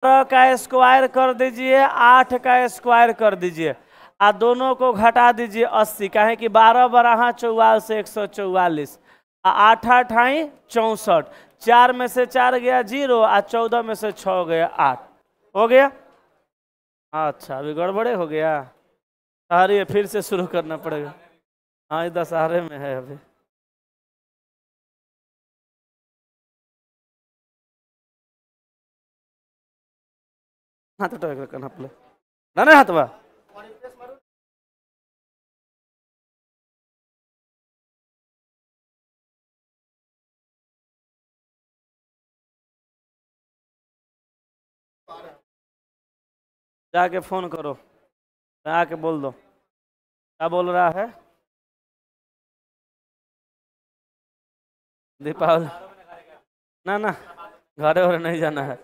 12 का स्क्वायर कर दीजिए, 8 का स्क्वायर कर दीजिए, आ दोनों को घटा दीजिए 80, काहे कि 12 12 44 से 144, 8 8 64, 4 में से 4 गया 0, आ 14 में से 6 गया 8, हो गया। अच्छा अभी गड़बड़े हो गया, अरे फिर से शुरू करना पड़ेगा। हाँ ये दशहरे में है अभी। हाथ उठा के रखना पड़े ना, ना हाथ बा। जाके फोन करो, आके बोल दो क्या बोल रहा है। दीपावली ना ना, घरे और नहीं जाना है,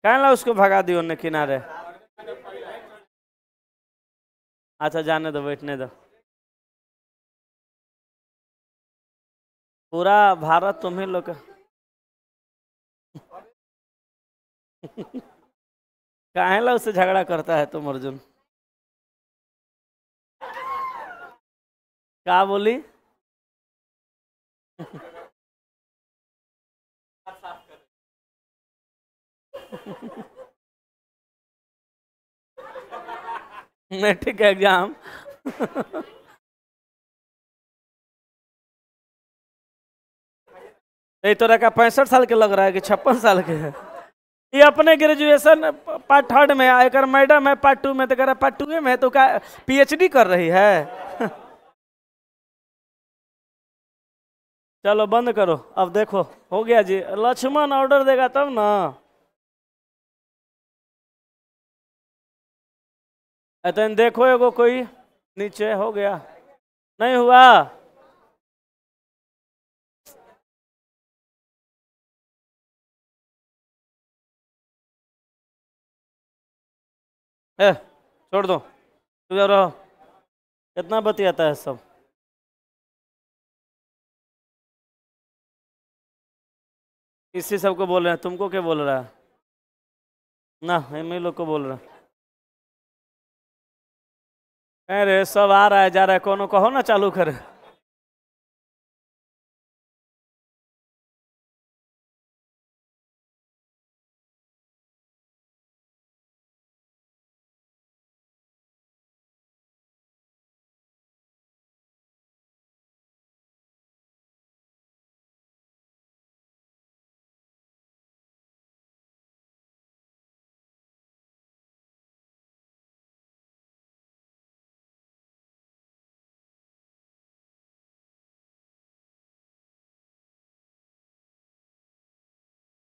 कहना ला उसको भगा दियो उन्हें किनारे। अच्छा जाने दो, बैठने दो। पूरा भारत तुम्हें लोग काहे ला उससे झगड़ा करता है तुम अर्जुन। क्या बोली। मैट्रिक का एग्जाम ये तो रखा 65 साल के लग रहा है कि 56 साल के है। ये अपने ग्रेजुएशन पार्ट 3 में, एक मैडम है पार्ट 2 में, तो कह रहा पार्ट 2 में तो क्या पीएचडी कर रही है। चलो बंद करो अब, देखो हो गया जी, लक्ष्मण ऑर्डर देगा तब ना। अतन देखो एगो कोई नीचे हो गया, नहीं हुआ। छोड़ दो, तू जा रहो, कितना बतियाता है सब। इसी सबको बोल रहे हैं, तुमको क्या बोल रहा है ना, हम ही लोग को बोल रहे हैं। अरे सब आ रहा है जा रहा है, कोनो कहो ना चालू करे।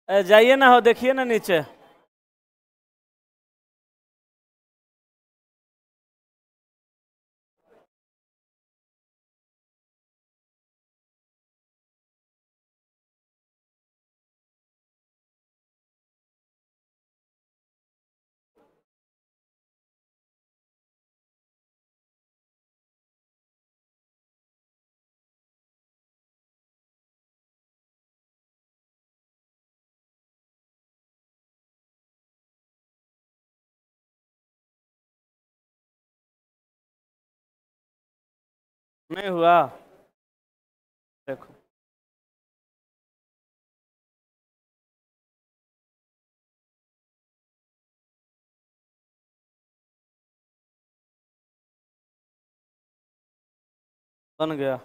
जाइए ना, हो देखिए ना नीचे। नहीं हुआ, देखो बन गया।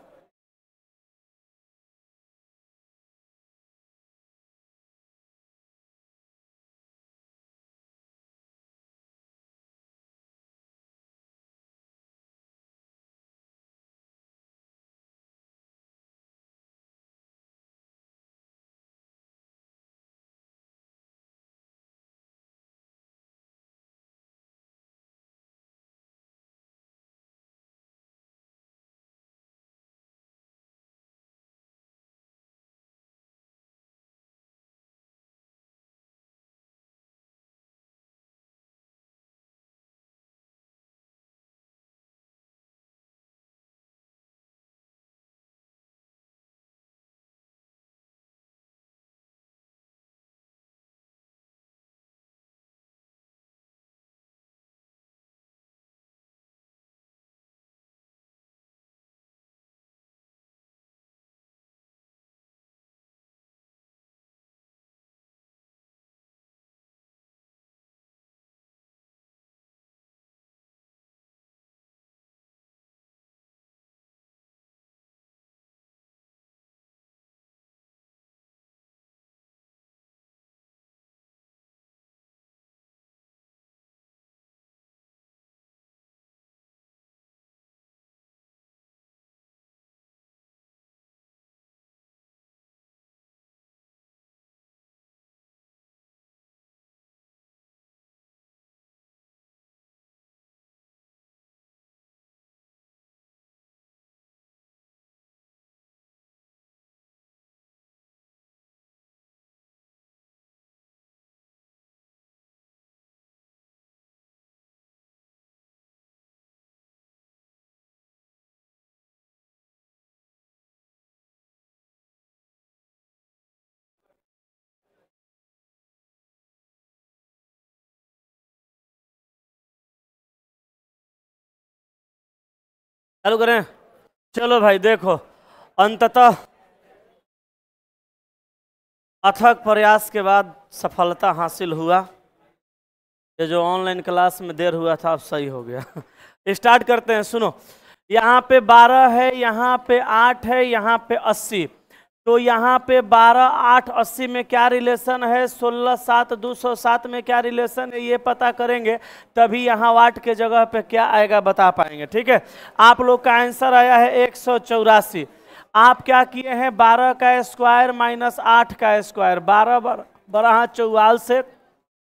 चालू करें। चलो भाई देखो, अंततः अथक प्रयास के बाद सफलता हासिल हुआ। ये जो ऑनलाइन क्लास में देर हुआ था अब सही हो गया। स्टार्ट करते हैं। सुनो, यहाँ पे 12 है, यहाँ पे 8 है, यहाँ पे 80। तो यहाँ पे 12, 8, 80 में क्या रिलेशन है, 16, 7, 207 में क्या रिलेशन है, ये पता करेंगे तभी यहाँ वाट के जगह पे क्या आएगा बता पाएंगे। ठीक है, आप लोग का आंसर आया है 184। आप क्या किए हैं, 12 का स्क्वायर माइनस 8 का स्क्वायर, 12 12 44 से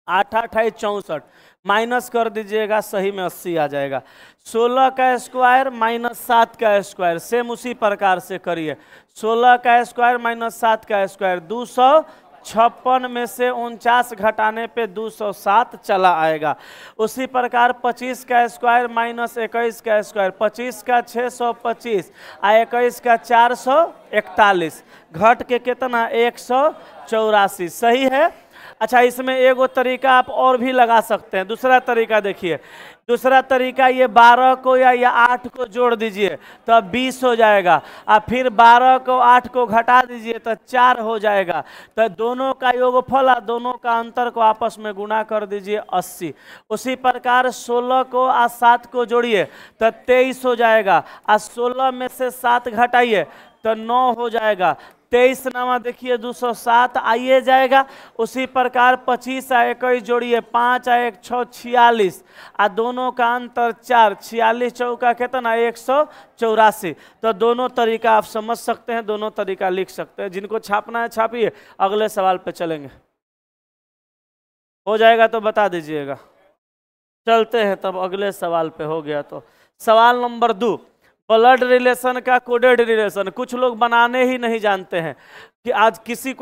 8 8 64 माइनस कर दीजिएगा, सही में 80 आ जाएगा। 16 का स्क्वायर माइनस 7 का स्क्वायर, सेम उसी प्रकार से करिए। 16 का स्क्वायर माइनस 7 का स्क्वायर, 256 में से 49 घटाने पे 207 चला आएगा। उसी प्रकार 25 का स्क्वायर माइनस 21 का स्क्वायर, 25 का 625 आ 21 का 441, घट के कितना 184, सही है। अच्छा, इसमें एगो तरीका आप और भी लगा सकते हैं। दूसरा तरीका देखिए, दूसरा तरीका ये 12 को या 8 को जोड़ दीजिए तो 20 हो जाएगा, और फिर 12 को 8 को घटा दीजिए तो 4 हो जाएगा। तो दोनों का योगफल और दोनों का अंतर को आपस में गुणा कर दीजिए 80। उसी प्रकार 16 को और 7 को जोड़िए तो 23 हो जाएगा, और 16 में से 7 घटाइए तो 9 हो जाएगा। 23 नामा देखिए 207 आइए जाएगा। उसी प्रकार 25 आ 21 जोड़िए, 5 आ 1 6 46, आ दोनों का अंतर 4, 46 चौका कितना 184। तो दोनों तरीका आप समझ सकते हैं, दोनों तरीका लिख सकते हैं। जिनको छापना है छापिए, अगले सवाल पे चलेंगे। हो जाएगा तो बता दीजिएगा। चलते हैं तब अगले सवाल पे। हो गया तो सवाल नंबर 2, ब्लड रिलेशन का कोडेड रिलेशन। कुछ लोग बनाने ही नहीं जानते हैं कि आज किसी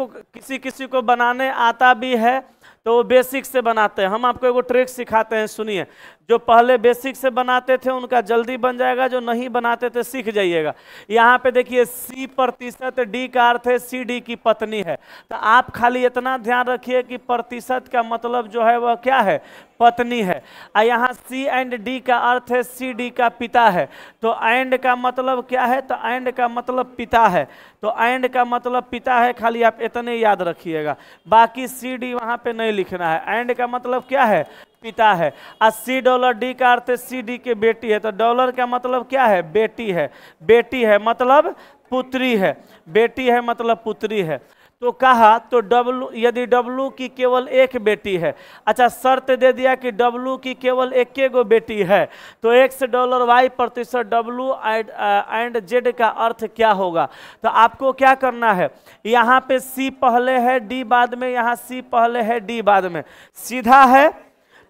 को बनाने आता भी है तो वो बेसिक से बनाते हैं। हम आपको एगो ट्रिक सिखाते हैं, सुनिए। जो पहले बेसिक से बनाते थे उनका जल्दी बन जाएगा, जो नहीं बनाते थे सीख जाइएगा। यहाँ पे देखिए C% D का अर्थ है सी डी की पत्नी है। तो आप खाली इतना ध्यान रखिए कि प्रतिशत का मतलब जो है वह क्या है, पत्नी है। और यहाँ C एंड D का अर्थ है सी डी का पिता है। तो एंड का मतलब क्या है, तो एंड का मतलब पिता है। तो एंड का मतलब पिता है, खाली आप इतने याद रखिएगा, बाकी सी डी वहाँ पे नहीं लिखना है। एंड का मतलब क्या है, पिता है। और $C का अर्थ सी डी के बेटी है। तो डॉलर का मतलब क्या है, बेटी है। बेटी है मतलब पुत्री है, बेटी है मतलब पुत्री है। तो कहा तो यदि W की केवल एक बेटी है, अच्छा शर्त दे दिया कि W की केवल एक गो बेटी है, तो $Y प्रतिशत W एंड Z का अर्थ क्या होगा। तो आपको क्या करना है, यहाँ पे C पहले है D बाद में, यहाँ C पहले है D बाद में, सीधा है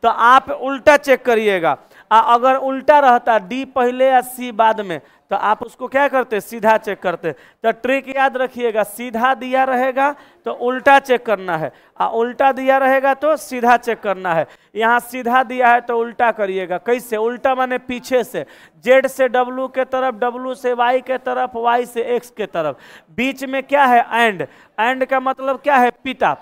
तो आप उल्टा चेक करिएगा। अगर उल्टा रहता D पहले या C बाद में तो आप उसको क्या करते, सीधा चेक करते। तो ट्रिक याद रखिएगा, सीधा दिया रहेगा तो उल्टा चेक करना है, और उल्टा दिया रहेगा तो सीधा चेक करना है। यहाँ सीधा दिया है तो उल्टा करिएगा। कैसे उल्टा, माने पीछे से, Z से W के तरफ, W से Y के तरफ, Y से X के तरफ, बीच में क्या है एंड। एंड का मतलब क्या है, पिता।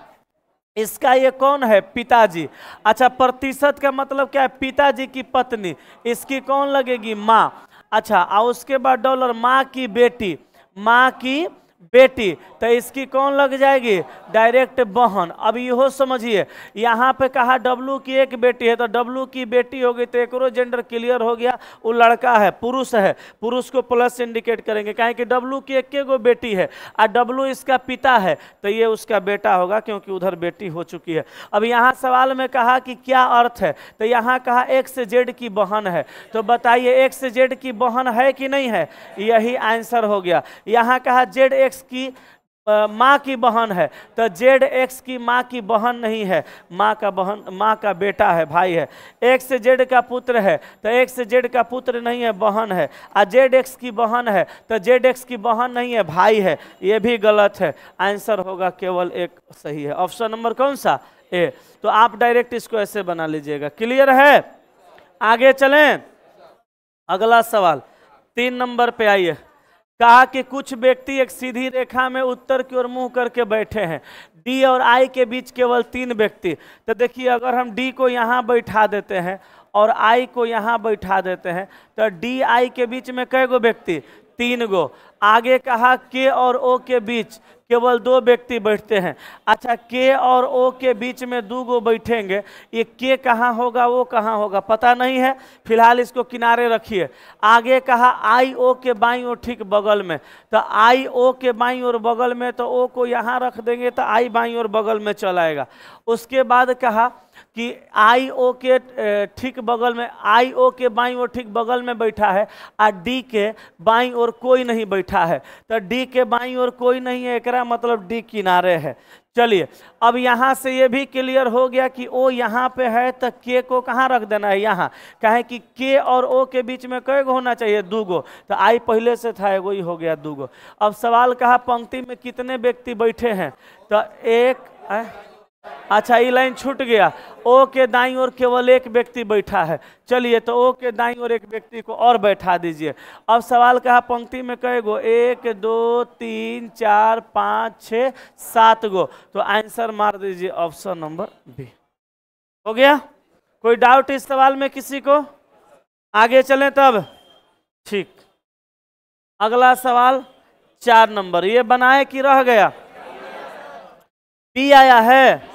इसका ये कौन है, पिताजी। अच्छा प्रतिशत का मतलब क्या है, पिताजी की पत्नी, इसकी कौन लगेगी, माँ। अच्छा और उसके बाद डॉलर, माँ की बेटी, माँ की बेटी, तो इसकी कौन लग जाएगी, डायरेक्ट बहन। अब यो समझिए, यहाँ पे कहा W की एक बेटी है तो W की बेटी होगी तो एक जेंडर क्लियर हो गया, वो लड़का है, पुरुष है, पुरुष को प्लस इंडिकेट करेंगे, काहे कि W की एक गो बेटी है और W इसका पिता है तो ये उसका बेटा होगा क्योंकि उधर बेटी हो चुकी है। अब यहाँ सवाल में कहा कि क्या अर्थ है, तो यहाँ कहा X Z की बहन है, तो बताइए X Z की बहन है कि नहीं है, यही आंसर हो गया। यहाँ कहा Z X की माँ की बहन है, तो Z X की माँ की बहन नहीं है, माँ का बहन, माँ का बेटा है, भाई है। X Z का पुत्र है तो X Z का पुत्र नहीं है, बहन है। और Z X की बहन है तो Z X की बहन नहीं है, भाई है। ये भी गलत है, आंसर होगा केवल एक सही है। ऑप्शन नंबर कौन सा, ए। तो आप डायरेक्ट इसको ऐसे बना लीजिएगा। क्लियर है, आगे चलें। अगला सवाल 3 नंबर पे आइए। कहा कि कुछ व्यक्ति एक सीधी रेखा में उत्तर की ओर मुंह करके बैठे हैं, D और I के बीच केवल 3 व्यक्ति। तो देखिए अगर हम D को यहाँ बैठा देते हैं और आई को यहाँ बैठा देते हैं, तो डी आई के बीच में कै गो व्यक्ति? 3 गो। आगे कहा के और ओ के बीच केवल 2 व्यक्ति बैठते हैं। अच्छा, के और ओ के बीच में 2 गो बैठेंगे, ये के कहाँ होगा वो कहाँ होगा पता नहीं है, फिलहाल इसको किनारे रखिए। आगे कहा आई ओ के बाईं ओर ठीक बगल में, तो आई ओ के बाईं ओर बगल में, तो ओ को यहाँ रख देंगे तो आई बाईं ओर बगल में चल आएगा। उसके बाद कहा कि आई ओ के ठीक बगल में, आई ओ के बाईं ओर ठीक बगल में बैठा है और डी के बाईं ओर कोई नहीं बैठा है, तो डी के बाईं ओर कोई नहीं है, एकरा मतलब डी किनारे है। चलिए, अब यहाँ से ये भी क्लियर हो गया कि ओ यहाँ पे है, तो के को कहाँ रख देना है? यहाँ। कहे कि के और ओ के बीच में कै गो होना चाहिए? 2 गो, तो आई पहले से था, एगो ही हो गया 2 गो। अब सवाल कहा पंक्ति में कितने व्यक्ति बैठे हैं? तो एक, अच्छा ये लाइन छूट गया, ओ के दाईं ओर केवल 1 व्यक्ति बैठा है। चलिए, तो ओ के दाईं ओर 1 व्यक्ति को और बैठा दीजिए। अब सवाल कहा पंक्ति में कै गो? 1 2 3 4 5 6 7 गो, तो आंसर मार दीजिए ऑप्शन नंबर बी। हो गया? कोई डाउट इस सवाल में किसी को? आगे चलें तब। ठीक, अगला सवाल 4 नंबर, ये बनाए कि रह गया? बी आया है।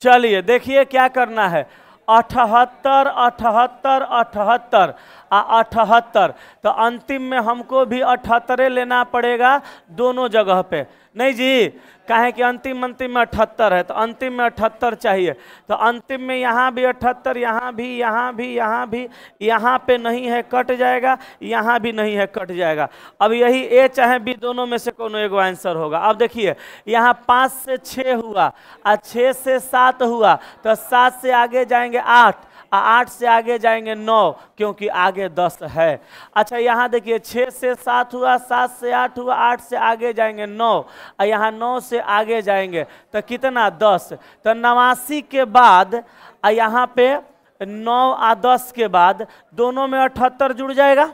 चलिए देखिए क्या करना है, 78 78 78 और 78, तो अंतिम में हमको भी 78 लेना पड़ेगा दोनों जगह पे। नहीं जी, काहे कि अंतिम में 78 है, तो अंतिम में 78 चाहिए, तो अंतिम में यहाँ भी 78, यहाँ भी, यहाँ भी, यहाँ भी, यहाँ पे नहीं है कट जाएगा, यहाँ भी नहीं है कट जाएगा। अब यही ए चाहे बी दोनों में से कोनो एगो आंसर होगा। अब देखिए यहाँ 5 से 6 हुआ और 6 से 7 हुआ, तो 7 से आगे जाएंगे 8 और 8 से आगे जाएंगे 9, क्योंकि आगे 10 है। अच्छा यहाँ देखिए 6 से 7 हुआ, 7 से 8 हुआ, 8 से आगे जाएंगे 9 और यहाँ 9 से आगे जाएंगे तो कितना? 10। तो 89 के बाद यहाँ पे 9 और 10 के बाद दोनों में 78 जुड़ जाएगा,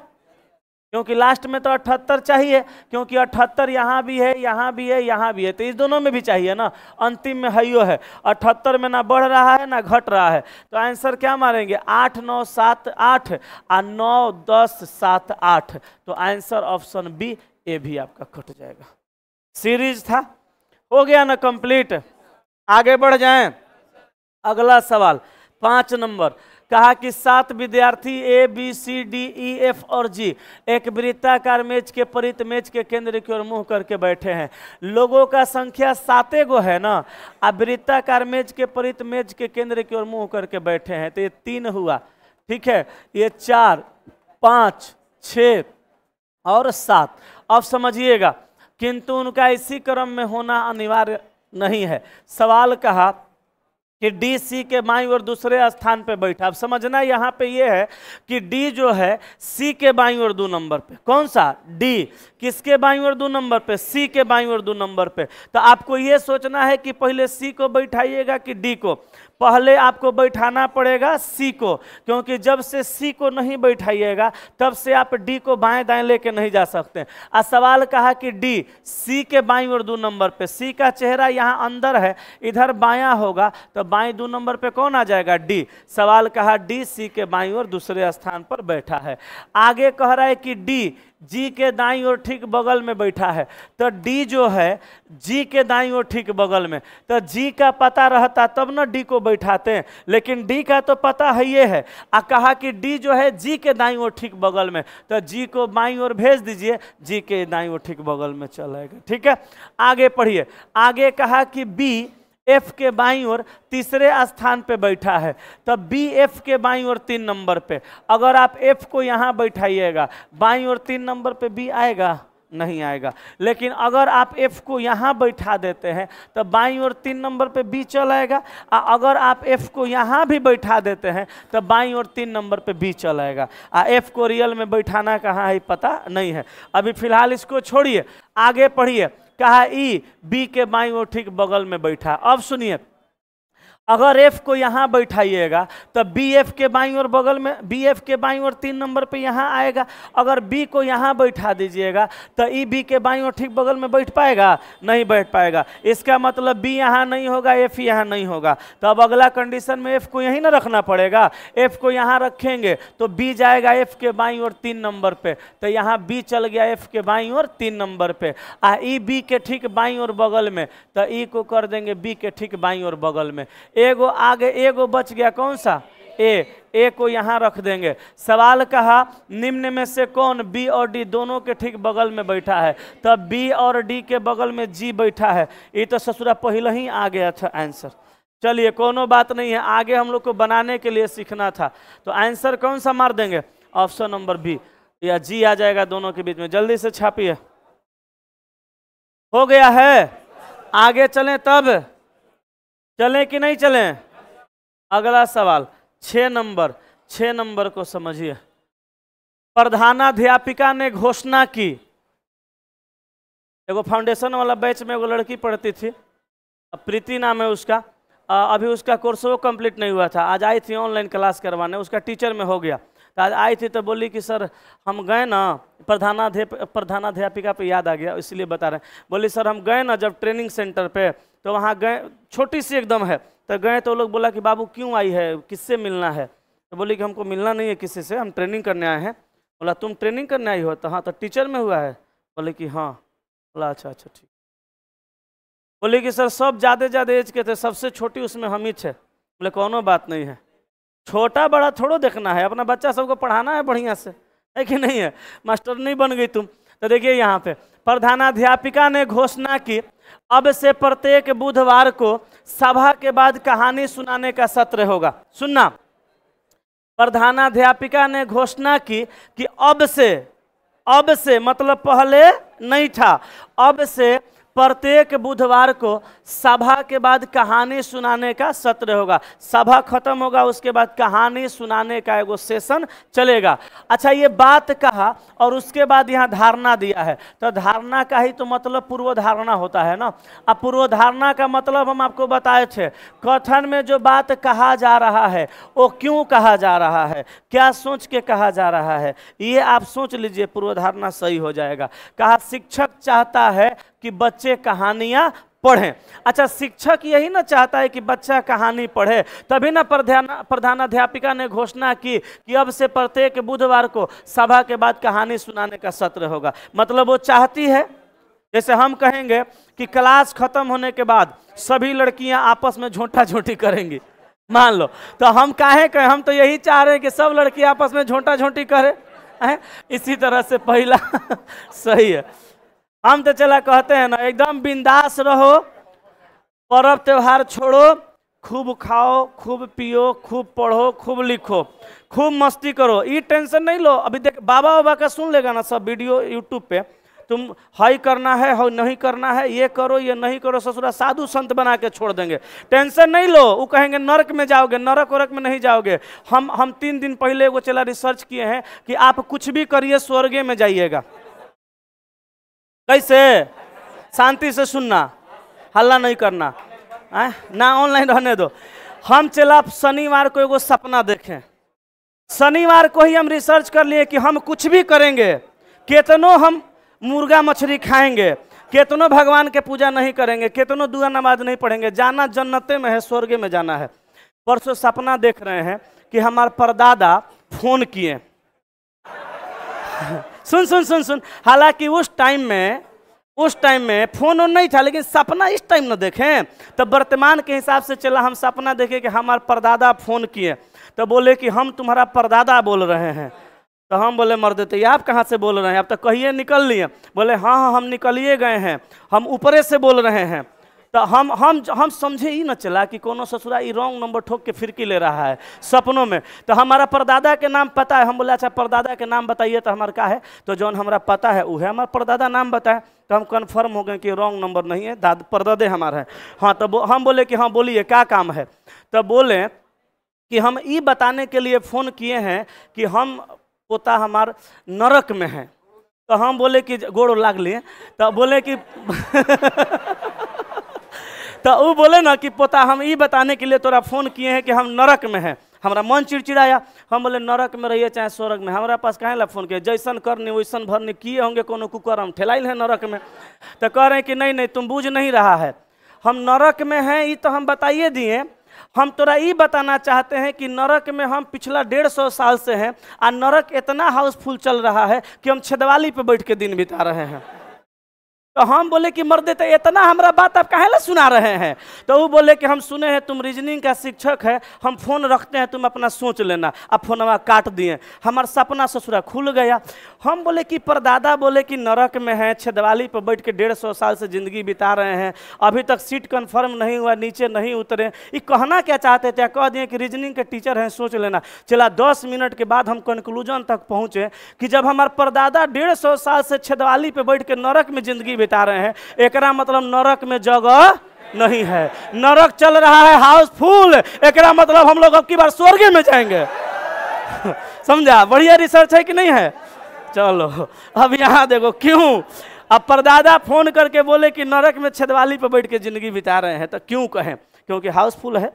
क्योंकि लास्ट में तो 78 चाहिए, क्योंकि 78 यहाँ भी है, यहाँ भी है, यहाँ भी है, तो इस दोनों में भी चाहिए ना। अंतिम में हइयो है, 78 में ना बढ़ रहा है ना घट रहा है, तो आंसर क्या मारेंगे? 8 9 7 8 और 9 10 7 8, तो आंसर ऑप्शन बी ए भी आपका कट जाएगा। सीरीज था, हो गया ना कंप्लीट। आगे बढ़ जाएं, अगला सवाल 5 नंबर, कहा कि 7 विद्यार्थी A B C D E F और जी एक वृत्ताकार मेज के परित मेज के केंद्र की ओर मुंह करके बैठे हैं। लोगों का संख्या 7 गो है ना, अब वृत्ताकार मेज के परित मेज के केंद्र की ओर मुंह करके बैठे हैं, तो ये 3 हुआ, ठीक है, ये 4 5 6 और 7। अब समझिएगा, किंतु उनका इसी क्रम में होना अनिवार्य नहीं है। सवाल कहा कि डी सी के बाईं ओर दूसरे स्थान पे बैठा। अब समझना यहाँ पे ये है कि डी जो है सी के बाईं ओर 2 नंबर पे। कौन सा? डी। किसके बाईं ओर 2 नंबर पे? सी के बाईं ओर 2 नंबर पे। तो आपको ये सोचना है कि पहले सी को बैठाइएगा कि डी को। पहले आपको बैठाना पड़ेगा सी को, क्योंकि जब से सी को नहीं बैठाइएगा तब से आप डी को बाएं दाएं लेके नहीं जा सकते। और सवाल कहा कि डी सी के बाईं ओर 2 नंबर पे, सी का चेहरा यहाँ अंदर है, इधर बायां होगा, तो बाएं 2 नंबर पे कौन आ जाएगा? डी। सवाल कहा डी सी के बाईं ओर दूसरे स्थान पर बैठा है। आगे कह रहा है कि डी जी के दाईं ओर ठीक बगल में बैठा है, तो डी जो है जी के दाईं ओर ठीक बगल में, तो जी का पता रहता तब ना डी को बैठाते हैं, लेकिन डी का तो पता है ये है। आ कहा कि डी जो है जी के दाईं ओर ठीक बगल में, तो जी को बाईं ओर भेज दीजिए, जी के दाईं ओर ठीक बगल में चलेगा। ठीक है, आगे पढ़िए। आगे कहा कि बी एफ के बाईं ओर तीसरे स्थान पे बैठा है, तब बी एफ के बाईं ओर 3 नंबर पे। अगर आप एफ को यहाँ बैठाइएगा बाईं ओर 3 नंबर पे बी आएगा? नहीं आएगा। लेकिन अगर आप एफ को यहाँ बैठा देते हैं तो बाईं ओर 3 नंबर पे बी चल आएगा, और अगर आप एफ को यहाँ भी बैठा देते हैं तो बाईं ओर 3 नंबर पे बी चल आएगा। एफ को रियल में बैठाना कहाँ है पता नहीं है। अभी फिलहाल इसको छोड़िए, आगे पढ़िए। कहा ई बी के बाईं ओर ठीक बगल में बैठा। अब सुनिए, अगर एफ को यहाँ बैठाइएगा तो बी एफ के बाईं ओर बगल में, बी एफ के बाईं ओर 3 नंबर पे यहाँ आएगा। अगर बी को यहाँ बैठा दीजिएगा तो ई बी के बाईं ओर ठीक बगल में बैठ पाएगा? नहीं बैठ पाएगा। इसका मतलब बी यहाँ नहीं होगा, एफ यहाँ नहीं होगा। तो अब अगला कंडीशन में एफ को यहीं ना रखना पड़ेगा। एफ को यहाँ रखेंगे तो बी जाएगा एफ के बाईं ओर 3 नंबर पे, तो यहाँ बी चल गया एफ के बाईं ओर 3 नंबर पे। ई बी के ठीक बाईं ओर बगल में, तो ई को कर देंगे बी के ठीक बाईं ओर बगल में। एगो आगे एगो बच गया, कौन सा? ए को यहाँ रख देंगे। सवाल कहा निम्न में से कौन बी और डी दोनों के ठीक बगल में बैठा है? तब बी और डी के बगल में जी बैठा है। ये तो ससुरा पहले ही आ गया था आंसर। चलिए कोनो बात नहीं है, आगे हम लोग को बनाने के लिए सीखना था। तो आंसर कौन सा मार देंगे? ऑप्शन नंबर बी या जी आ जाएगा दोनों के बीच में। जल्दी से छापिए। हो गया है? आगे चलें तब चलें कि नहीं चलें? अगला सवाल 6 नंबर को समझिए। प्रधानाध्यापिका ने घोषणा की। एगो फाउंडेशन वाला बैच में एगो लड़की पढ़ती थी, प्रीति नाम है उसका। अभी उसका कोर्स वो कंप्लीट नहीं हुआ था। आज आई थी ऑनलाइन क्लास करवाने, उसका टीचर में हो गया। तो आज आई थी तो बोली कि सर हम गए ना, प्रधानाध्यापिका पे याद आ गया इसलिए बता रहे हैं। बोली सर हम गए ना जब ट्रेनिंग सेंटर पे, तो वहाँ गए, छोटी सी एकदम है, तो गए तो लोग बोला कि बाबू क्यों आई है, किससे मिलना है? तो बोली कि हमको मिलना नहीं है किसी से, हम ट्रेनिंग करने आए हैं। बोला तुम ट्रेनिंग करने आई हो? तो हाँ। तो टीचर में हुआ है? बोले कि हाँ। बोला अच्छा ठीक। बोले कि सर सब ज़्यादा एज के थे, सबसे छोटी उसमें हम ही थे। बोले कोनो बात नहीं है, छोटा बड़ा थोड़ो देखना है, अपना बच्चा सबको पढ़ाना है बढ़िया से, है कि नहीं है? मास्टर नहीं बन गई तुम। तो देखिए यहाँ पे प्रधानाध्यापिका ने घोषणा की अब से प्रत्येक बुधवार को सभा के बाद कहानी सुनाने का सत्र होगा। सुनना, प्रधानाध्यापिका ने घोषणा की कि अब से मतलब पहले नहीं था, अब से प्रत्येक बुधवार को सभा के बाद कहानी सुनाने का सत्र होगा। सभा खत्म होगा, उसके बाद कहानी सुनाने का एगो सेशन चलेगा। अच्छा, ये बात कहा और उसके बाद यहाँ धारणा दिया है। तो धारणा का ही तो मतलब पूर्व धारणा होता है ना। अब पूर्व धारणा का मतलब हम आपको बताए थे, कथन में जो बात कहा जा रहा है वो क्यों कहा जा रहा है, क्या सोच के कहा जा रहा है, ये आप सोच लीजिए, पूर्व धारणा सही हो जाएगा। कहा शिक्षक चाहता है कि बच्चे कहानियां पढ़ें। अच्छा, शिक्षक यही ना चाहता है कि बच्चा कहानी पढ़े, तभी ना प्रधानाध्यापिका ने घोषणा की कि अब से प्रत्येक बुधवार को सभा के बाद कहानी सुनाने का सत्र होगा। मतलब वो चाहती है, जैसे हम कहेंगे कि क्लास खत्म होने के बाद सभी लड़कियां आपस में झोंटा झोंटी करेंगी, मान लो, तो हम काहे कहें, हम तो यही चाह रहे हैं कि सब लड़की आपस में झोंटा झोंटी करे। इसी तरह से पहला सही है। हम तो चला कहते हैं ना, एकदम बिंदास रहो, पर्व त्योहार छोड़ो, खूब खाओ, खूब पियो, खूब पढ़ो, खूब लिखो, खूब मस्ती करो, ये टेंशन नहीं लो। अभी देख बाबा का सुन लेगा ना सब वीडियो यूट्यूब पे, तुम हाई करना है, हाई नहीं करना है, ये करो ये नहीं करो, ससुरा साधु संत बना के छोड़ देंगे। टेंशन नहीं लो, वो कहेंगे नरक में जाओगे, नरक वरक में नहीं जाओगे। हम 3 दिन पहले वो चला रिसर्च किए हैं कि आप कुछ भी करिए स्वर्गे में जाइएगा। कैसे? शांति से सुनना, हल्ला नहीं करना, ना ऑनलाइन रहने दो। हम चला शनिवार को एगो सपना देखें, शनिवार को ही हम रिसर्च कर लिए कि हम कुछ भी करेंगे, केतनो हम मुर्गा मछली खाएंगे, केतनो भगवान के पूजा नहीं करेंगे, केतनो दुआ नमाज नहीं पढ़ेंगे, जाना जन्नते में है, स्वर्ग में जाना है। परसों सपना देख रहे हैं कि हमारे परदादा फोन किए। सुन सुन सुन सुन, हालांकि उस टाइम में फोन ऑन नहीं था, लेकिन सपना इस टाइम न देखें। तो वर्तमान के हिसाब से चला, हम सपना देखे कि हमारे परदादा फोन किए, तो बोले कि हम तुम्हारा परदादा बोल रहे हैं। तो हम बोले मर देते, आप कहाँ से बोल रहे हैं? अब तो कहिए निकल लिए। बोले हाँ हम निकलिए गए हैं, हम ऊपरे से बोल रहे हैं। तो हम समझे ही न चला कि कोनो ससुरा ये रॉन्ग नंबर ठोक के फिरकी ले रहा है सपनों में। तो हमारा परदादा के नाम पता है, हम बोले अच्छा परदादा के नाम बताइए, तो हमारा का है, तो जौन हमारा पता है वो है, हमारा परदादा नाम बताए। तो हम कन्फर्म हो गए कि रॉन्ग नंबर नहीं है, परदादे हमारा है। हाँ, तो हम बोले कि हाँ बोलिए क्या काम है? तो बोले कि हम ये बताने के लिए फ़ोन किए हैं कि हम पोता हमार नरक में है। तो हम बोले कि गोड़ लाग लिए, तो बोले कि तो वो बोले ना कि पोता हम ये बताने के लिए तोरा फोन किए हैं कि हम नरक में हैं, हमारा मन चिड़चिड़ाया। हम बोले नरक में रहिए चाहे स्वर्ग में, हमारा पास कहे ला फोन किया, जैसन करने वैसन भरने किए होंगे, कोनो कुकर्म ठेलाइल है नरक में। तो कह रहे हैं कि नहीं नहीं तुम बूझ नहीं रहा है, हम नरक में हैं ये तो हम बताइए दिए, हम तोरा ये बताना चाहते हैं कि नरक में हम पिछला 150 साल से हैं और नरक इतना हाउसफुल चल रहा है कि हम छेदवाली पे बैठ के दिन बिता रहे हैं। तो हम बोले कि मर्दे तो इतना हमारा बात आप काहे ला सुना रहे हैं। तो वो बोले कि हम सुने हैं तुम रीजनिंग का शिक्षक है, हम फोन रखते हैं तुम अपना सोच लेना। अब फोनवा काट दिए, हमारा सपना ससुरा खुल गया। हम बोले कि परदादा बोले कि नरक में है, छेदवाली पर बैठ के 150 साल से ज़िंदगी बिता रहे हैं, अभी तक सीट कन्फर्म नहीं हुआ, नीचे नहीं उतरे। ये कहना क्या चाहते थे? कह दिए कि रीजनिंग के टीचर हैं, सोच लेना। चला 10 मिनट के बाद हम कंक्लूजन तक पहुँचे कि जब हमारे परदादा 150 साल से छेदवाली पर बैठ के नरक में ज़िंदगी बिता रहे हैं, एकरा मतलब नरक में जगह नहीं है, नरक चल रहा है हाउसफुल, एकरा मतलब हम लोग अब की बार स्वर्ग में जाएंगे। समझा? बढ़िया रिसर्च है कि नहीं है? चलो अब यहाँ देखो क्यों। अब परदादा फोन करके बोले कि नरक में छेदवाली पर बैठ के जिंदगी बिता रहे हैं, तो क्यों कहें? क्योंकि हाउसफुल है।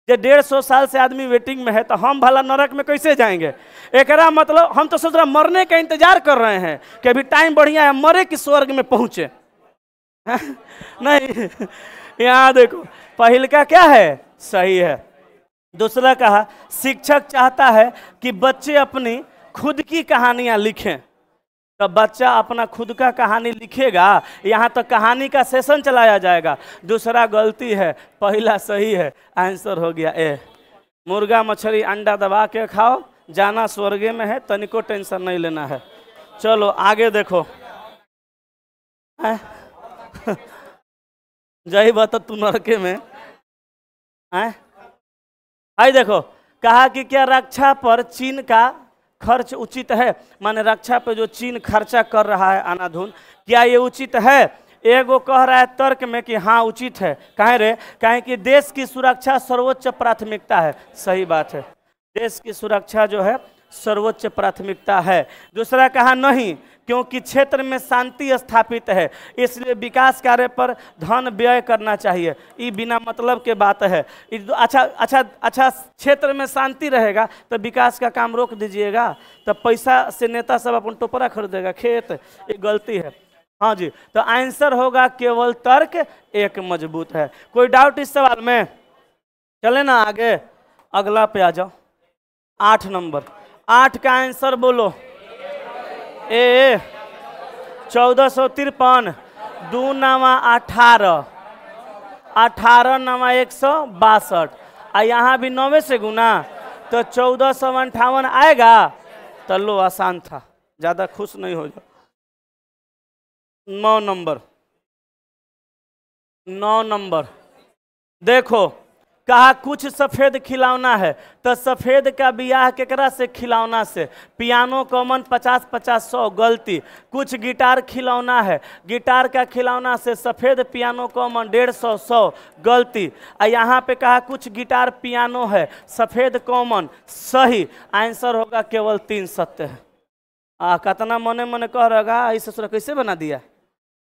जो 150 साल से आदमी वेटिंग में है, तो हम भला नरक में कैसे जाएंगे? एकरा मतलब हम तो सोच रहे मरने का इंतजार कर रहे हैं कि अभी टाइम बढ़िया है, मरे कि स्वर्ग में पहुंचे। नहीं, यहाँ देखो पहले का क्या है, सही है। दूसरा कहा शिक्षक चाहता है कि बच्चे अपनी खुद की कहानियां लिखें, तो बच्चा अपना खुद का कहानी लिखेगा, यहाँ तो कहानी का सेशन चलाया जाएगा। दूसरा गलती है, पहला सही है। आंसर हो गया ए। मुर्गा मछली अंडा दबा के खाओ, जाना स्वर्ग में है, तनिको टेंशन नहीं लेना है। चलो आगे देखो। जय बात तू नरके में आई देखो, कहा कि क्या रक्षा पर चीन का खर्च उचित है? माने रक्षा पे जो चीन खर्चा कर रहा है अनाधुन, क्या ये उचित है? एगो कह रहा है तर्क में कि हाँ उचित है। काहे रे? काहे कि देश की सुरक्षा सर्वोच्च प्राथमिकता है। सही बात है, देश की सुरक्षा जो है सर्वोच्च प्राथमिकता है। दूसरा कहा नहीं, क्योंकि क्षेत्र में शांति स्थापित है, इसलिए विकास कार्य पर धन व्यय करना चाहिए। ये बिना मतलब के बात है। अच्छा क्षेत्र में शांति रहेगा तो विकास का काम रोक दीजिएगा, तो पैसा से नेता सब अपन टोपरा खरीदेगा, खेत। ये गलती है। हाँ जी, तो आंसर होगा केवल तर्क एक मजबूत है। कोई डाउट इस सवाल में? चले ना आगे, अगला पे आ जाओ। 8 नंबर, 8 का आंसर बोलो। ए 1453, 2 नवा 18, 18 नवा 162, और यहाँ भी 9 से गुना तो 1458 आएगा। तो लो आसान था, ज्यादा खुश नहीं हो जाओ। 9 नंबर, 9 नंबर देखो, कहा कुछ सफेद खिलौना है, तो सफेद का बियाह केकरा से? खिलौना से। पियानो कॉमन 50-50-100, गलती। कुछ गिटार खिलौना है, गिटार का खिलौना से सफेद पियानो कॉमन 150-100, गलती। और यहाँ पे कहा कुछ गिटार पियानो है, सफेद कॉमन, सही। आंसर होगा केवल 3 सत्य है। कितना मने मने कह रहेगा इस ससुरा कैसे बना दिया?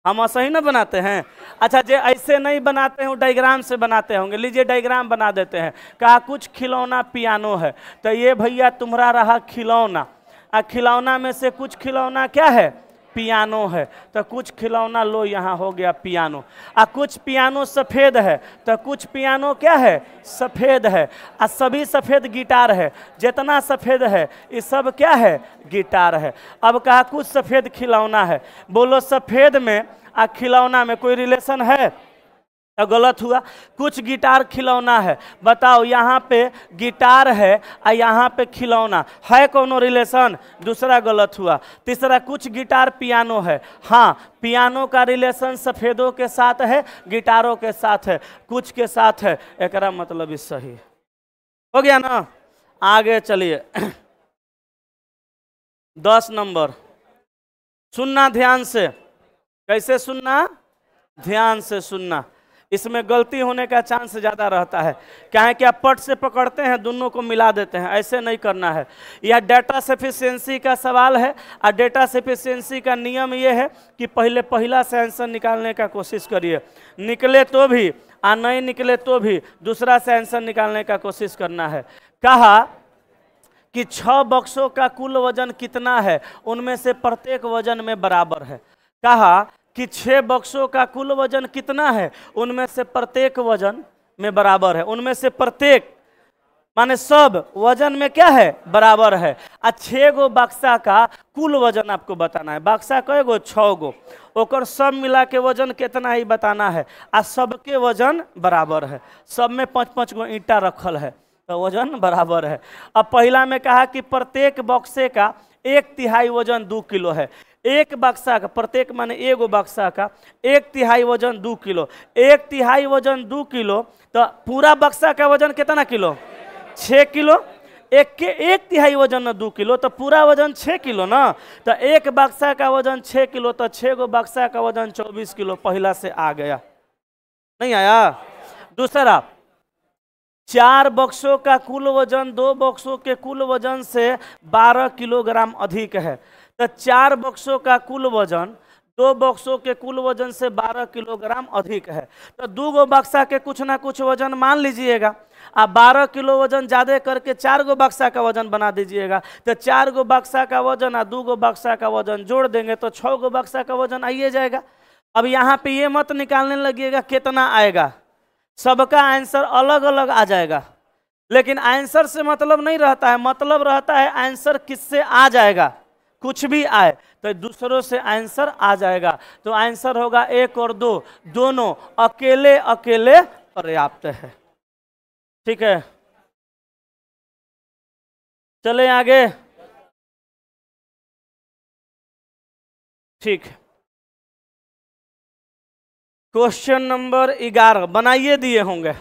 हम ऐसा ही ना बनाते हैं। अच्छा जे ऐसे नहीं बनाते हैं, डायग्राम से बनाते होंगे। लीजिए डायग्राम बना देते हैं। कहा कुछ खिलौना पियानो है, तो ये भैया तुम्हारा रहा खिलौना। खिलौना में से कुछ खिलौना क्या है? पियानो है, तो कुछ खिलौना लो यहाँ हो गया पियानो। कुछ पियानो सफ़ेद है, तो कुछ पियानो क्या है? सफ़ेद है। सभी सफ़ेद गिटार है, जितना सफ़ेद है ये सब क्या है? गिटार है। अब कहा कुछ सफ़ेद खिलौना है, बोलो सफ़ेद में खिलौना में कोई रिलेशन है? तो गलत हुआ। कुछ गिटार खिलौना है, बताओ यहाँ पे गिटार है और यहाँ पे खिलौना है, कोनो रिलेशन? दूसरा गलत हुआ। तीसरा कुछ गिटार पियानो है, हाँ पियानो का रिलेशन सफ़ेदों के साथ है, गिटारों के साथ है, कुछ के साथ है, एकरा मतलब इस सही हो गया ना। आगे चलिए 10 नंबर, सुनना ध्यान से। कैसे सुनना? ध्यान से सुनना। इसमें गलती होने का चांस ज़्यादा रहता है। क्या है कि आप पट से पकड़ते हैं, दोनों को मिला देते हैं, ऐसे नहीं करना है। यह डेटा सफिशिएंसी का सवाल है, और डेटा सफिशिएंसी का नियम ये है कि पहले पहला से आंसर निकालने का कोशिश करिए, निकले तो भी और नहीं निकले तो भी दूसरा से आंसर निकालने का कोशिश करना है। कहा कि 6 बक्सों का कुल वजन कितना है, उनमें से प्रत्येक वजन में बराबर है। कहा कि 6 बक्सों का कुल वजन कितना है, उनमें से प्रत्येक वजन में बराबर है। उनमें से प्रत्येक माने सब वजन में क्या है, बराबर है। आ 6 गो बक्सा का कुल वजन आपको बताना है। बक्सा कई गो, 6 गो, ओकर सब मिला के वजन कितना ही बताना है। आ सबके वजन बराबर है, सब में 5-5 गो ईंटा रखल है तो वजन बराबर है। अब पहला में कहा कि प्रत्येक बक्से का 1/3 वजन 2 किलो है। एक बक्सा का, प्रत्येक माने एगो बक्सा का 1/3 वजन 2 किलो, 1/3 वजन 2 किलो, तो पूरा बक्सा का वजन कितना किलो, 6 किलो। एक के 1/3 वजन 2 किलो, तो पूरा वजन 6 किलो ना। तो एक बक्सा का वजन 6 किलो, तो 6 गो बक्सा का वजन 24 किलो पहला से आ गया, नहीं आया। दूसरा, 4 बक्सों का कुल वजन 2 बक्सों के कुल वजन से 12 किलोग्राम अधिक है। तो 4 बक्सों का कुल वजन 2 बक्सों के कुल वजन से 12 किलोग्राम अधिक है। तो 2 गो बक्सा के कुछ ना कुछ वजन मान लीजिएगा, आप 12 किलो वजन ज़्यादा करके 4 गो बक्सा का वजन बना दीजिएगा। तो 4 गो बक्सा का वजन और 2 गो बक्सा का वजन जोड़ देंगे तो 6 गो बक्सा का वजन आइए जाएगा। अब यहाँ पे ये मत निकालने लगिएगा कितना आएगा, सबका आंसर अलग अलग आ जाएगा। लेकिन आंसर से मतलब नहीं रहता है, मतलब रहता है आंसर किससे आ जाएगा। कुछ भी आए तो दूसरों से आंसर आ जाएगा। तो आंसर होगा 1 और 2 दोनों अकेले अकेले पर्याप्त है। ठीक है, चले आगे। ठीक, क्वेश्चन नंबर 11 बनाइए दिए होंगे।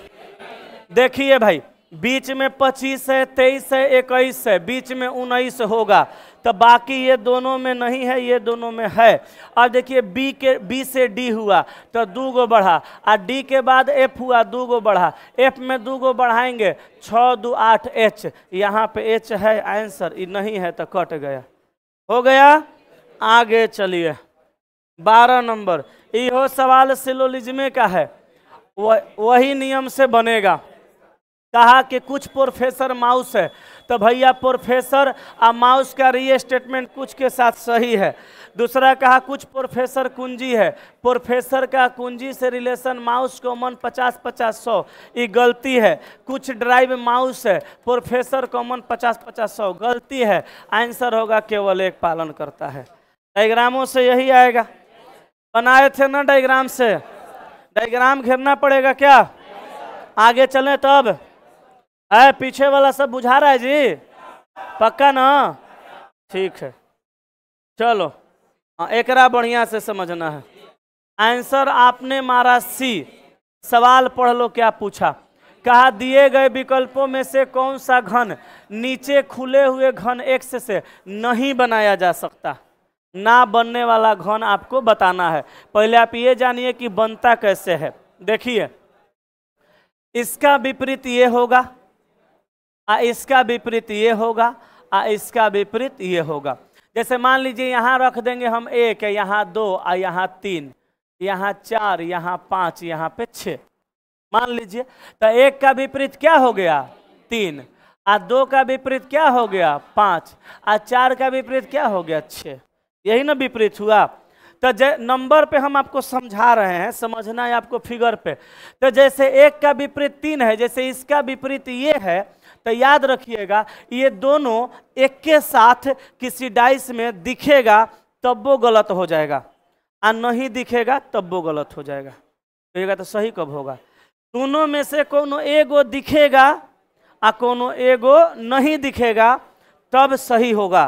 देखिए भाई, बीच में 25 है, 23 है, 21 है, बीच में 19 होगा, तो बाकी ये दोनों में नहीं है, ये दोनों में है। अब देखिए बी से डी हुआ तो 2 गो बढ़ा, और डी के बाद एफ हुआ 2 गो बढ़ा, एफ में 2 गो बढ़ाएंगे 6 2 8 एच, यहाँ पे एच है आंसर, ये नहीं है तो कट गया, हो गया। आगे चलिए 12 नंबर, यह सवाल सिलोजिज्म का है, वही नियम से बनेगा। कहा कि कुछ प्रोफेसर माउस है, तो भैया प्रोफेसर और माउस का रीस्टेटमेंट कुछ के साथ सही है। दूसरा कहा कुछ प्रोफेसर कुंजी है, प्रोफेसर का कुंजी से रिलेशन माउस कॉमन 50-50-100, ये गलती है। कुछ ड्राइव माउस है, प्रोफेसर कॉमन 50-50-100, गलती है। आंसर होगा केवल एक पालन करता है। डायग्रामों से यही आएगा, बनाए थे ना डायग्राम से, डायग्राम घेरना पड़ेगा क्या, आगे चलें तब। पीछे वाला सब बुझा रहा है जी, पक्का ना, ठीक है। चलो एकरा बढ़िया से समझना है। आंसर आपने मारा सी, सवाल पढ़ लो क्या पूछा। कहा दिए गए विकल्पों में से कौन सा घन नीचे खुले हुए घन एक्स से नहीं बनाया जा सकता। ना बनने वाला घन आपको बताना है। पहले आप ये जानिए कि बनता कैसे है। देखिए, इसका विपरीत ये होगा, इसका विपरीत ये होगा, इसका विपरीत ये होगा। जैसे मान लीजिए यहाँ रख देंगे हम 1, यहाँ 2, यहाँ 3, यहाँ 4, यहाँ 5, यहाँ पे 6, मान लीजिए। तो 1 का विपरीत क्या हो गया 3, 2 का विपरीत क्या हो गया 5, 4 का विपरीत क्या हो गया 6, यही ना विपरीत हुआ। तो नंबर पे हम आपको समझा रहे हैं, समझना है आपको फिगर पे। तो जैसे 1 का विपरीत 3 है, जैसे इसका विपरीत ये है, तो याद रखिएगा ये दोनों एक के साथ किसी डाइस में दिखेगा तब वो गलत हो जाएगा, और नहीं दिखेगा तब वो गलत हो जाएगा। कहिएगा तो सही कब होगा, दोनों में से कोनो एगो दिखेगा और कोनो एगो नहीं दिखेगा तब सही होगा।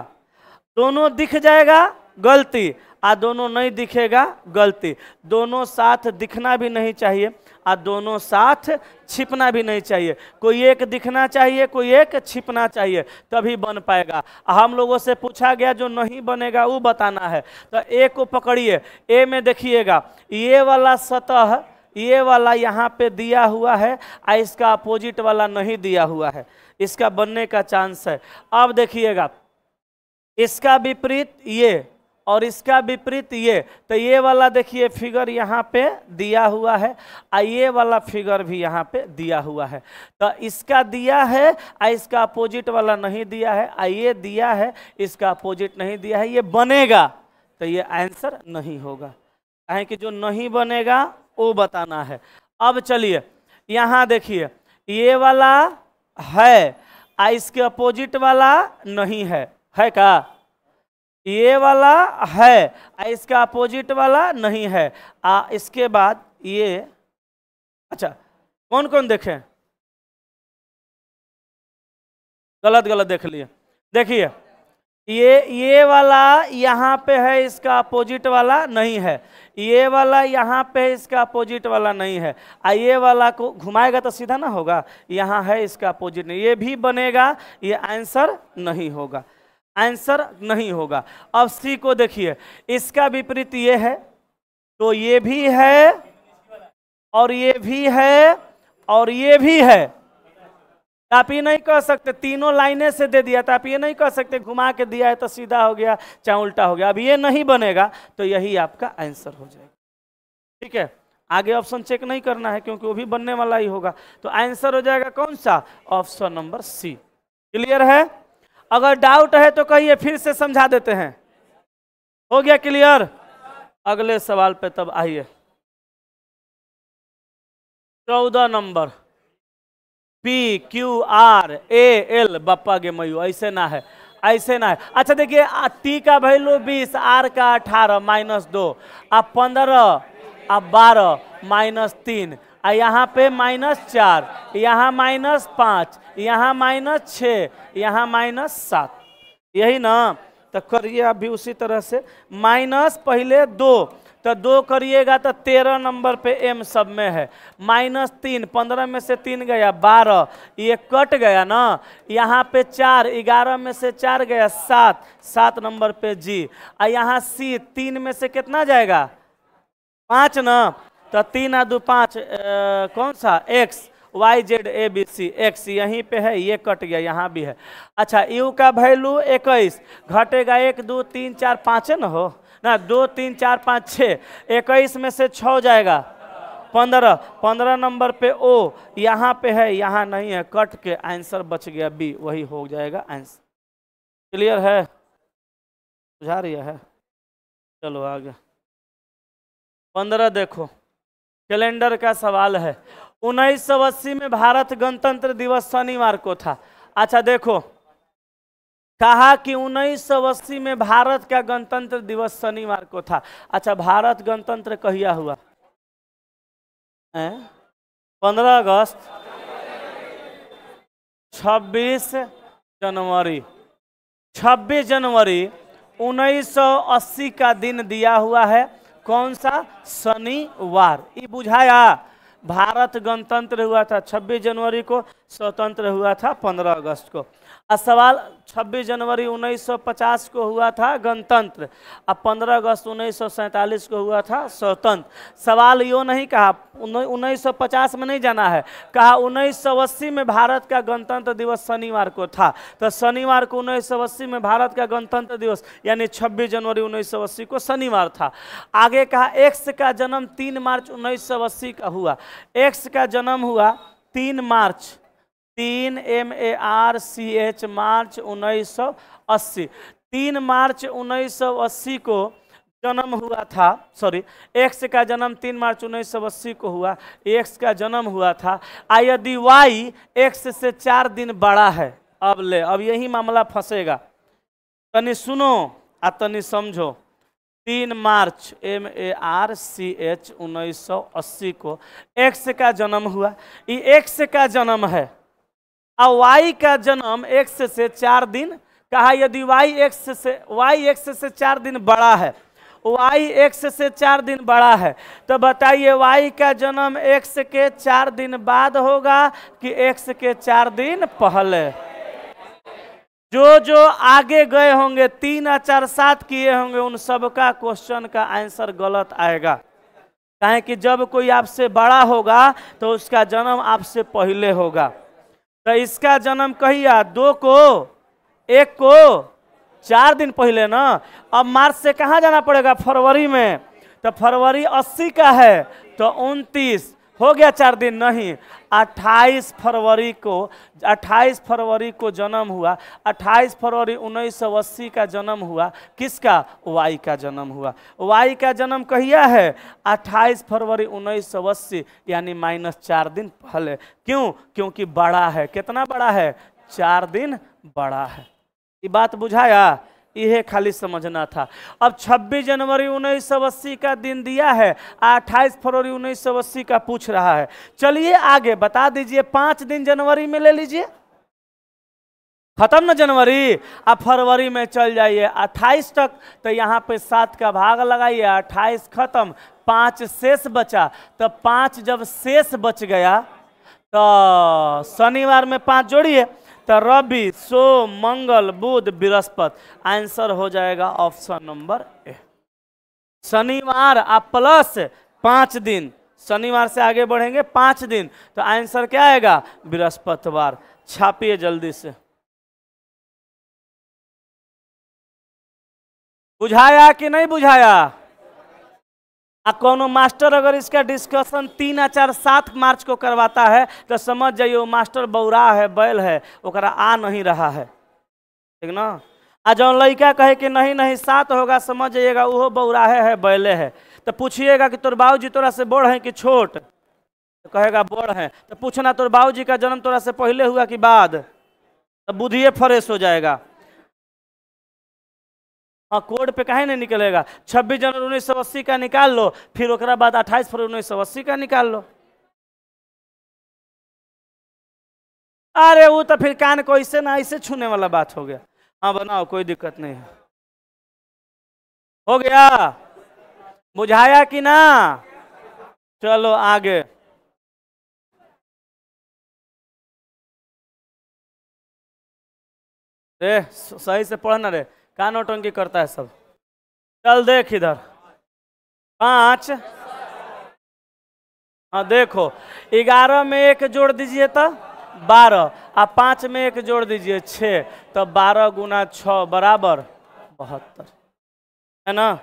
दोनों दिख जाएगा गलती, और दोनों नहीं दिखेगा गलती। दोनों साथ दिखना भी नहीं चाहिए और दोनों साथ छिपना भी नहीं चाहिए। कोई एक दिखना चाहिए, कोई एक छिपना चाहिए, तभी बन पाएगा। हम लोगों से पूछा गया जो नहीं बनेगा वो बताना है। तो ए को पकड़िए, ए में देखिएगा ये वाला सतह ये वाला यहाँ पे दिया हुआ है और इसका अपोजिट वाला नहीं दिया हुआ है, इसका बनने का चांस है। अब देखिएगा, इसका विपरीत ये और इसका विपरीत ये, तो ये वाला देखिए फिगर यहाँ पे दिया हुआ है और ये वाला फिगर भी यहाँ पे दिया हुआ है। तो इसका दिया है और इसका अपोजिट वाला नहीं दिया है, और ये दिया है इसका अपोजिट नहीं दिया है, ये बनेगा तो ये आंसर नहीं होगा। कहें कि जो नहीं बनेगा वो बताना है। अब चलिए यहाँ देखिए, ये वाला है और इसके अपोजिट वाला नहीं है का? ये वाला है और इसका अपोजिट वाला नहीं है। इसके बाद ये, अच्छा कौन कौन देखें? गलत गलत देख लिए। देखिए ये वाला यहाँ पे है, इसका अपोजिट वाला नहीं है। ये वाला यहाँ पे है, इसका अपोजिट वाला नहीं है। ये वाला को घुमाएगा तो सीधा ना होगा, यहाँ है इसका अपोजिट नहीं, ये भी बनेगा, ये आंसर नहीं होगा, आंसर नहीं होगा। अब सी को देखिए, इसका विपरीत ये है, तो ये भी है और ये भी है और ये भी है। आप ये नहीं कह सकते तीनों लाइनें से दे दिया, तो आप ये नहीं कह सकते घुमा के दिया है तो सीधा हो गया चाहे उल्टा हो गया। अब ये नहीं बनेगा तो यही आपका आंसर हो जाएगा। ठीक है, आगे ऑप्शन चेक नहीं करना है क्योंकि वो भी बनने वाला ही होगा। तो आंसर हो जाएगा कौन सा? Option number C. क्लियर है? अगर डाउट है तो कहिए, फिर से समझा देते हैं। हो गया क्लियर? अगले सवाल पे तब आइए। 14 नंबर, PQRAL बप्पा गे मयू, ऐसे ना है, ऐसे ना है। अच्छा देखिए, T का वैल्यू 20, R का 18 -2, अब 15, अब 12 -3, यहाँ पे -4, यहाँ -5, यहाँ -6, यहाँ -7, यही ना? तो करिए आप भी उसी तरह से। माइनस पहले 2, तो 2 करिएगा तो 13 नंबर पे M सब में है। -3, 15 में से 3 गया 12, ये कट गया ना। यहाँ पे 4, 11 में से 4 गया 7, 7 नंबर पे G। और यहाँ C, 3 में से कितना जाएगा? 5 ना। तो 3 और 2 5, कौन सा? X, Y Z A B C, X यहीं पे है, ये कट गया, यहाँ भी है। अच्छा, U का वैल्यू 21, घटेगा 1 2 3 4 5 है ना, हो ना, 2 3 4 5 6, 21 में से 6 जाएगा 15, 15 नंबर पे O यहाँ पे है, यहाँ नहीं है, कट के आंसर बच गया B, वही हो जाएगा आंसर। क्लियर है? बुझा रही है? चलो आगे। 15 देखो, कैलेंडर का सवाल है। 1980 में भारत गणतंत्र दिवस शनिवार को था। अच्छा देखो, कहा कि 1980 में भारत का गणतंत्र दिवस शनिवार को था। अच्छा, भारत गणतंत्र कहिया हुआ? 15 अगस्त, 26 जनवरी। 26 जनवरी 1980 का दिन दिया हुआ है, कौन सा? शनिवार। ये बुझाया? भारत गणतंत्र हुआ था 26 जनवरी को, स्वतंत्र हुआ था 15 अगस्त को। सवाल 26 जनवरी 1950 को हुआ था गणतंत्र, अब 15 अगस्त 1947 को हुआ था स्वतंत्र। सवाल यो नहीं कहा 1950 में नहीं जाना है, कहा 1980 में भारत का गणतंत्र दिवस शनिवार को था। तो शनिवार को 1980 में भारत का गणतंत्र दिवस यानी 26 जनवरी 1980 को शनिवार था। आगे कहा एक्स का जन्म 3 मार्च 1980 का हुआ। एक्स का जन्म हुआ 3 मार्च, 3 MARCH, मार्च 1980। 3 मार्च 1980 को जन्म हुआ था, सॉरी, एक्स का जन्म 3 मार्च 1980 को हुआ, एक्स का जन्म हुआ था। यदि वाई एक्स से 4 दिन बड़ा है, अब यही मामला फंसेगा। तनी सुनो आ तनी समझो। 3 मार्च MARCH 1980 को एक्स का जन्म हुआ, ये एक्स का जन्म है। और वाई का जन्म एक्स से 4 दिन, कहा यदि वाई एक्स से 4 दिन बड़ा है, वाई एक्स से 4 दिन बड़ा है, तो बताइए वाई का जन्म एक्स के 4 दिन बाद होगा कि एक्स के 4 दिन पहले? जो आगे गए होंगे 3 और 4 7 किए होंगे, उन सब का क्वेश्चन का आंसर गलत आएगा। काहे कि जब कोई आपसे बड़ा होगा तो उसका जन्म आपसे पहले होगा। तो इसका जन्म कहिया 2 को 1 को 4 दिन पहले ना। अब मार्च से कहाँ जाना पड़ेगा? फरवरी में। तो फरवरी 80 का है तो 29 हो गया 4 दिन नहीं, 28 फरवरी को जन्म हुआ। 28 फरवरी 1980 का जन्म हुआ। किसका? वाई का जन्म हुआ। वाई का जन्म कहिया है? 28 फरवरी 1980 यानी -4 दिन पहले। क्यों? क्योंकि बड़ा है। कितना बड़ा है? 4 दिन बड़ा है। ये बात बुझाया? यह खाली समझना था। अब 26 जनवरी 1980 का दिन दिया है, 28 फरवरी 1980 का पूछ रहा है। चलिए आगे बता दीजिए, 5 दिन जनवरी में ले लीजिए, खत्म ना जनवरी। अब फरवरी में चल जाइए 28 तक, तो यहाँ पे 7 का भाग लगाइए, 28 खत्म, 5 शेष बचा। तो 5 जब शेष बच गया तो शनिवार में 5 जोड़िए, तो रवि, सोम, मंगल, बुध, बृहस्पति। आंसर हो जाएगा ऑप्शन नंबर ए। शनिवार आप प्लस 5 दिन, शनिवार से आगे बढ़ेंगे 5 दिन, तो आंसर क्या आएगा? बृहस्पतिवार। छापिए जल्दी से। बुझाया कि नहीं बुझाया? कोनो मास्टर अगर इसका डिस्कशन 3, 4, 7 मार्च को करवाता है तो समझ जाइए वो मास्टर बौरा है, बैल है, ओकरा आ नहीं रहा है, ठीक ना। आ जो लड़का कहे कि नहीं नहीं 7 होगा, समझ जाइएगा वो बौरा है, बैले है। तो पूछिएगा कि तोर बाबूजी तोरा से बड़ है कि छोट, तो कहेगा बड़ है। तो पूछना तोर बाबूजी का जन्म तोरा से पहले हुआ कि बाद, तो बुद्धिए फ्रेश हो जाएगा। हाँ, कोड पे काहे नहीं निकलेगा? 26 जनवरी 1980 का निकाल लो, फिर ओकरा बाद 28 फरवरी 1980 का निकाल लो। अरे वो तो फिर कान को ऐसे ना ऐसे छूने वाला बात हो गया। हाँ बनाओ, कोई दिक्कत नहीं है। हो गया? बुझाया कि ना? चलो आगे। रे सही से पढ़ना रे, का नौटंकी करता है सब। चल देख इधर, 5, हाँ देखो, 11 में 1 जोड़ दीजिए तो 12, आप 5 में 1 जोड़ दीजिए 6, तो 12 गुना 6 बराबर 72, है ना।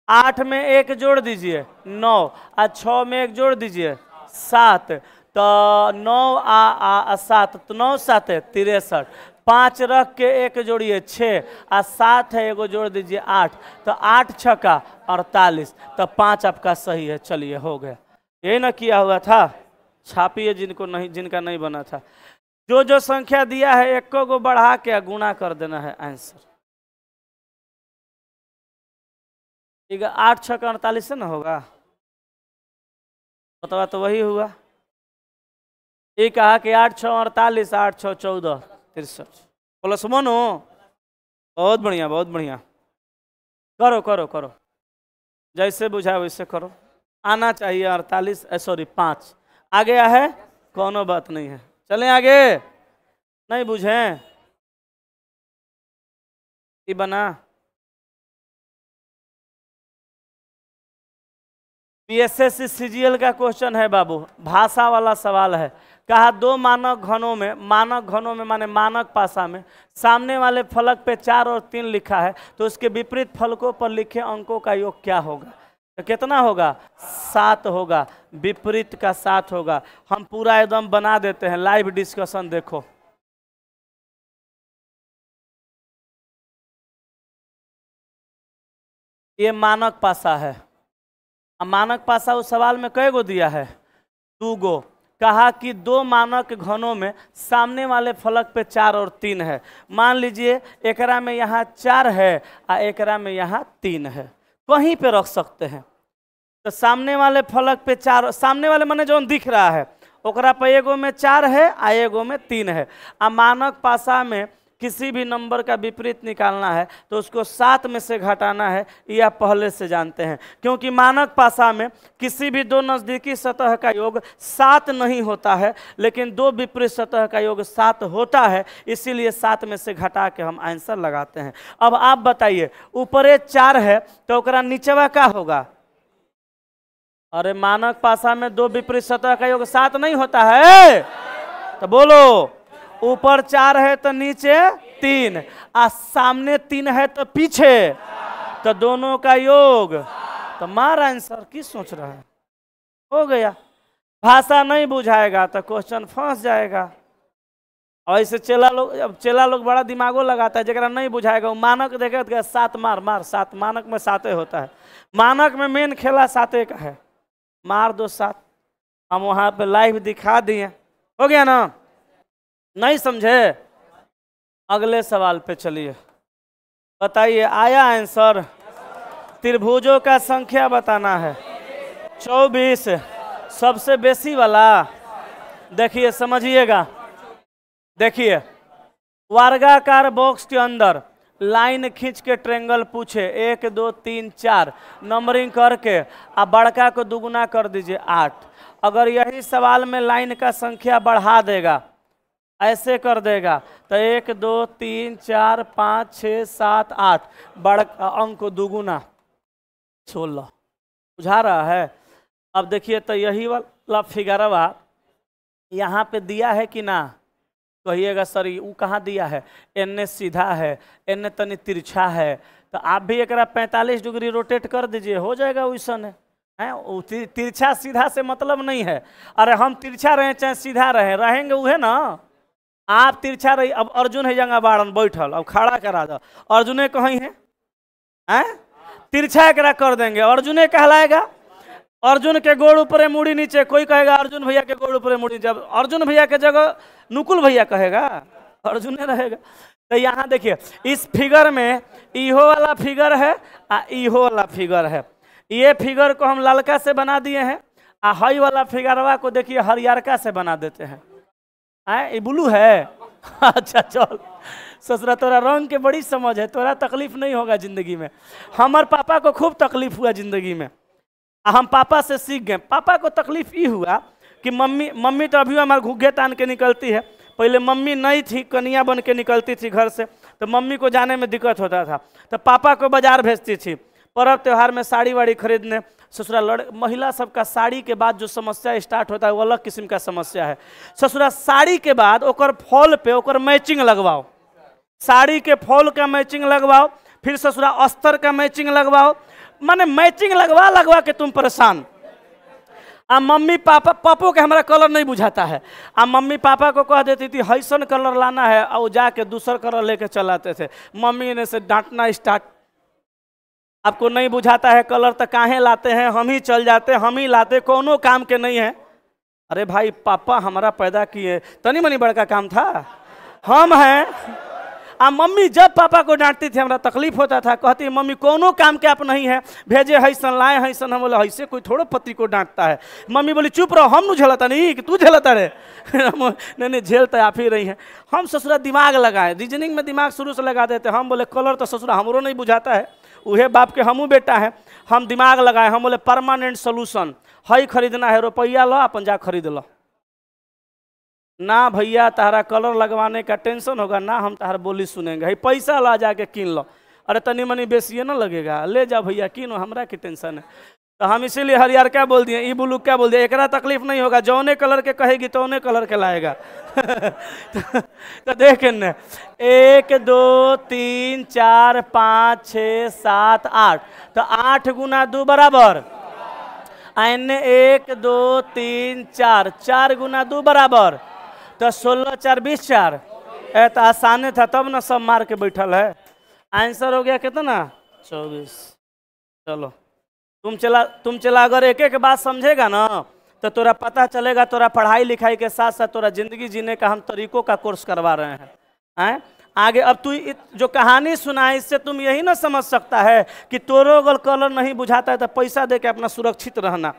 8 में 1 जोड़ दीजिए 9, और 6 में 1 जोड़ दीजिए 7, तो 9 आ 7, तो 9 7 63, 5 रख के 1 जोड़िए 6, और 7 है 1 जोड़ दीजिए 8, तो 8 छक्का 48, तो 5 आपका सही है। चलिए हो गया। यही ना किया हुआ था? छापिए जिनको नहीं, जिनका नहीं बना था। जो जो संख्या दिया है 1 को बढ़ा के गुणा कर देना है आंसर। 8 छक्का 48 से ना होगा, बतावा तो वही हुआ। ये कहा कि 8 6 48, 8 6 14 63 प्लस 1 हो। बहुत बढ़िया, बहुत बढ़िया। करो करो करो, जैसे बुझाए वैसे करो। आना चाहिए 48, सॉरी 5 आ गया है, कोनो बात नहीं है। चलें आगे। नहीं बुझे ये बना। पीएसएससी सीजीएल का क्वेश्चन है बाबू, भाषा वाला सवाल है। कहा 2 मानक घनों में, मानक घनों में माने मानक पासा में, सामने वाले फलक पे 4 और 3 लिखा है, तो उसके विपरीत फलकों पर लिखे अंकों का योग क्या होगा? तो कितना होगा? 7 होगा। विपरीत का 7 होगा। हम पूरा एकदम बना देते हैं, लाइव डिस्कशन देखो। ये मानक पासा है। मानक पासा उस सवाल में कई गो दिया है? 2 गो। कहा कि 2 मानक घनों में सामने वाले फलक पे 4 और 3 है। मान लीजिए एकरा में यहाँ 4 है और एकरा में यहाँ 3 है, कहीं पे रख सकते हैं। तो सामने वाले फलक पे 4, सामने वाले माने जो दिख रहा है ओकरा पे एगो में 4 है आ एगो में 3 है। आ मानक पासा में किसी भी नंबर का विपरीत निकालना है तो उसको 7 में से घटाना है, ये आप पहले से जानते हैं। क्योंकि मानक पासा में किसी भी 2 नज़दीकी सतह का योग 7 नहीं होता है, लेकिन 2 विपरीत सतह का योग 7 होता है, इसीलिए 7 में से घटा के हम आंसर लगाते हैं। अब आप बताइए, ऊपरे 4 है तो ओकरा नीचवा का होगा? अरे मानक पासा में दो विपरीत सतह का योग 7 नहीं होता है? तो बोलो, ऊपर 4 है तो नीचे 3, और सामने 3 है तो पीछे, तो दोनों का योग। तो मार आंसर, किस सोच रहा है? हो गया। भाषा नहीं बुझाएगा तो क्वेश्चन फंस जाएगा। और ऐसे चेला लोग बड़ा दिमागो लगाता है, जरा नहीं बुझाएगा वो मानक देखे तो 7 मार मार 7, मानक में 7 होता है, मानक में मेन खेला 7 का है, मार दो 7। हम वहां पे लाइव दिखा दिए, हो गया ना? नहीं समझे? अगले सवाल पे चलिए, बताइए आया आंसर? त्रिभुजों का संख्या बताना है 24, सबसे बेसी वाला। देखिए समझिएगा, देखिए वर्गाकार बॉक्स के अंदर लाइन खींच के ट्रेंगल पूछे 1 2 3 4 नंबरिंग करके, अब बड़का को दुगुना कर दीजिए 8। अगर यही सवाल में लाइन का संख्या बढ़ा देगा, ऐसे कर देगा, तो 1 2 3 4 5 6 7 8, बड़का अंक दुगुना 16। बुझा रहा है? अब देखिए, तो यही वाला फिगरवा यहाँ पे दिया है कि ना? कहिएगा सर वो कहाँ दिया है? एन सीधा है, एन तनी तिरछा है, तो आप भी एक 45 डिग्री रोटेट कर दीजिए, हो जाएगा वैसन है। तिरछा सीधा से मतलब नहीं है। अरे हम तिरछा रहे चाहे सीधा रहेंगे उहे ना। आप तिरछा रही, अब अर्जुन है जंगा बाड़न बैठल, अब खड़ा करा दो, अर्जुने कहीं है तिरछा एकरा कर देंगे, अर्जुने कहलाएगा। अर्जुन के गोड़ ऊपर मुड़ी नीचे, कोई कहेगा अर्जुन भैया के गोड़ ऊपर मुड़ी नीचे, अर्जुन भैया के जगह नुकुल भैया कहेगा, अर्जुन रहेगा। तो यहाँ देखिए इस फिगर में इहो वाला फिगर है और इहो वाला फिगर है। ये फिगर को हम ललका से बना दिए हैं, और हई वाला फिगरवा को देखिए हरियरका से बना देते हैं। ये ब्लू है। अच्छा चल ससुरा, तोरा रंग के बड़ी समझ है, तोरा तकलीफ नहीं होगा जिंदगी में। हमारे पापा को खूब तकलीफ हुआ जिंदगी में, हम पापा से सीख गए। पापा को तकलीफ ये हुआ कि मम्मी तो अभी हमारे घुग्गे तान के निकलती है, पहले मम्मी नहीं थी, कन्या बन के निकलती थी घर से, तो मम्मी को जाने में दिक्कत होता था, तो पापा को बाजार भेजती थी पर्व त्यौहार में साड़ी वाड़ी खरीदने। ससुरा महिला सबका साड़ी के बाद जो समस्या स्टार्ट होता है वो अलग किस्म का समस्या है। ससुरा साड़ी के बाद ओकर फॉल पे ओकर मैचिंग लगवाओ, साड़ी के फॉल का मैचिंग लगवाओ, फिर ससुरा अस्तर का मैचिंग लगवाओ, माने मैचिंग लगवा के तुम परेशान। आ मम्मी पापा के हमारा कलर नहीं बुझाता है, आ मम्मी पापा को कह देती थी हैसन कलर लाना है, और जाके दूसरा कलर लेके चलाते थे। मम्मी ने से डांटना स्टार्ट, आपको नहीं बुझाता है कलर तो काहे लाते हैं, हम ही चल जाते, हम ही लाते, कोनो काम के नहीं है। अरे भाई पापा हमारा पैदा किए, तनी मनी बड़का काम था, हम हैं। मम्मी जब पापा को डांटती थी हमरा तकलीफ होता था, कहती मम्मी कोनो काम के आप नहीं है, भेजे हैसन लाए हैसन। हम बोले ऐसे कोई थोड़ा पति को डांटता है। मम्मी बोली चुप रहो, हम नहीं झेलता नहीं कि तू झेलता रहे। नहीं झेलता आप ही रही है। हम ससुरा दिमाग लगाए, रीजनिंग में दिमाग शुरू से लगा देते। हम बोले कलर तो ससुरा हमरो नहीं बुझाता है, उहे बाप के हमू बेटा है। हम दिमाग लगाए, हम बोले परमानेंट सोल्यूशन है, खरीदना है रुपया लो अपन जा खरीद लो। ना भैया तारा कलर लगवाने का टेंशन होगा, ना हम तारा बोली सुनेंगे, है पैसा ला जाके किन लो। अरे तनी मनी बेसिए ना लगेगा, ले जा भैया किनो, हमरा की टेंशन है। तो हम इसीलिए हरियर क्या बोल दिए, ई ब्लू क्या बोल दिए, एकरा तकलीफ नहीं होगा, जौने कलर के कहेगी तौने कलर के लाएगा। तो देख न 1 2 3 4 5 6 7 8, तो 8 गुना 2 बराबर, एने 1 2 3 4, 4 गुना 2 बराबर, तो 16 4 20 4। तो आसाने था तब ना सब मार के बैठल है। आंसर हो गया कितना? 24। चलो तुम चला अगर एक एक बात समझेगा ना तो तोरा पता चलेगा, तोरा पढ़ाई लिखाई के साथ साथ तोरा जिंदगी जीने का हम तरीकों का कोर्स करवा रहे हैं। आगे अब तू जो कहानी सुना है इससे तुम यही ना समझ सकता है कि तोरो अगर कलर नहीं बुझाता है तो पैसा दे के अपना सुरक्षित रहना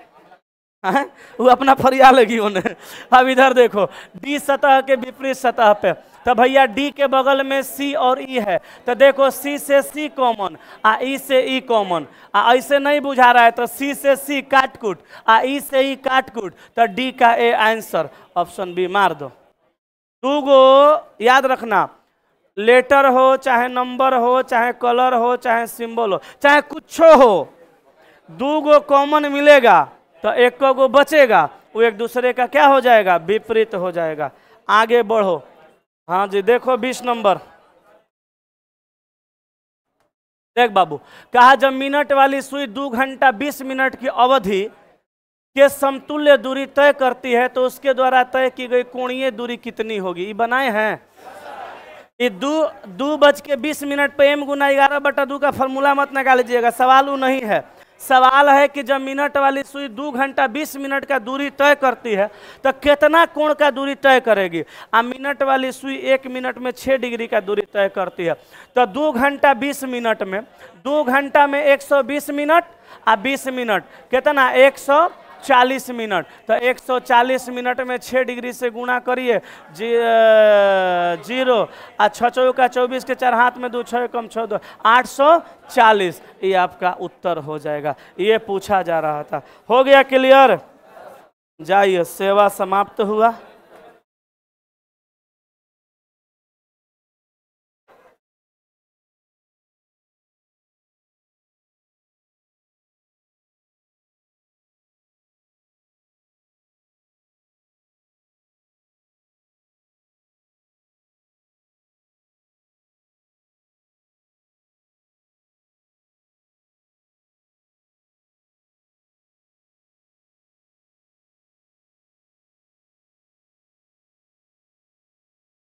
है, वो अपना फरिया लगी उन्हें। अब इधर देखो डी सतह के विपरीत सतह पे, तो भैया डी के बगल में सी और ई है, तो देखो सी से सी कॉमन, आ ई से ई कॉमन, ऐसे नहीं बुझा रहा है तो सी से सी काट कूट, आ ई से ई काट कूट, तो डी का ए आंसर ऑप्शन बी मार दो। 2 गो याद रखना, लेटर हो चाहे नंबर हो चाहे कलर हो चाहे सिंबल हो चाहे कुछ हो, 2 गो कॉमन मिलेगा तो एक को बचेगा, वो एक दूसरे का क्या हो जाएगा, विपरीत हो जाएगा। आगे बढ़ो। हाँ जी, देखो 20 नंबर। देख बाबू, कहा जब मिनट वाली सुई 2 घंटा 20 मिनट की अवधि के समतुल्य दूरी तय करती है तो उसके द्वारा तय की गई कोणीय दूरी कितनी होगी। ये बनाए हैं, ये 2:20 पे m गुना 11/2 का फॉर्मूला मत निकालिएगा, सवाल वो नहीं है। सवाल है कि जब मिनट वाली सुई 2 घंटा 20 मिनट का दूरी तय करती है तो कितना कोण का दूरी तय करेगी। मिनट वाली सुई 1 मिनट में 6 डिग्री का दूरी तय करती है, तो 2 घंटा 20 मिनट में 2 घंटा में 120 मिनट और 20 मिनट कितना 140 मिनट। तो 140 मिनट में 6 डिग्री से गुणा करिए, 0 और 6 चौका 24 के 4 हाथ में 2 6 कम 6 2 840। ये आपका उत्तर हो जाएगा। ये पूछा जा रहा था। हो गया क्लियर? जाइए, सेवा समाप्त हुआ।